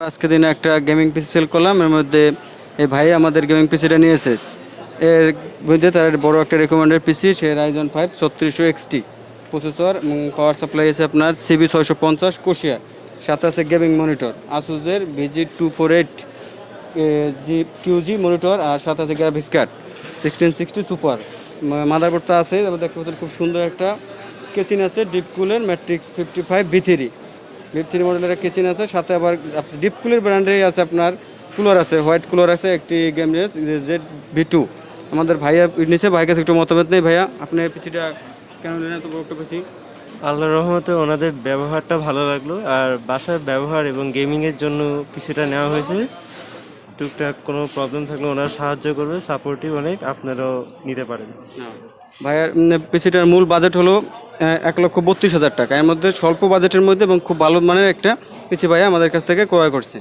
আজকে দিনে একটা গেমিং পিসি সেল করলাম, এর মধ্যে এই ভাই আমাদের গেমিং পিসিটা নিয়েছে। এর মধ্যে তার বড় একটা রেকমেন্ডেড পিসি, সে রাইজন 5 3600 এক্সটি প্রসেসর এবং পাওয়ার সাপ্লাই আছে আপনার সিবি 650 কোশিয়া, সাথে আছে গেমিং মনিটর আসুসের VG248 জি কিউজি মনিটর, আর সাথে আছে গ্রাফিক্স কার্ড 1660 সুপার। মাদারবোর্ডটা আছে, তারপর দেখতে পাচ্ছেন খুব সুন্দর একটা কেচিন আছে ডিপ কুলের ম্যাট্রিক্স 55 V3 মডেলের কিচেন আছে, সাথে আবার ডিপ কুলের ব্র্যান্ডেই আছে আপনার কুলার আছে, হোয়াইট কুলার আছে একটি গেমরেজ Z V2। আমাদের ভাইয়া নিচে ভাইয়ের কাছে একটু মতামত নেই। ভাইয়া আপনি পিসিটা কেন নিলেন এত বড় একটা পিসি? আল্লাহর রহমতে ওনাদের ব্যবহারটা ভালো লাগলো, আর বাসার ব্যবহার এবং গেমিংয়ের জন্য পিসিটা নেওয়া হয়েছে। টুকটাক কোনো প্রবলেম থাকলে ওনারা সাহায্য করবে, সাপোর্টিভ অনেক, আপনারাও নিতে পারেন। ভাইয়ার পিসিটার মূল বাজেট হলো 1,32,000 টাকা। এর মধ্যে স্বল্প বাজেটের মধ্যে এবং খুব ভালো মানের একটা পিসি ভাইয়া আমাদের কাছ থেকে ক্রয় করছে।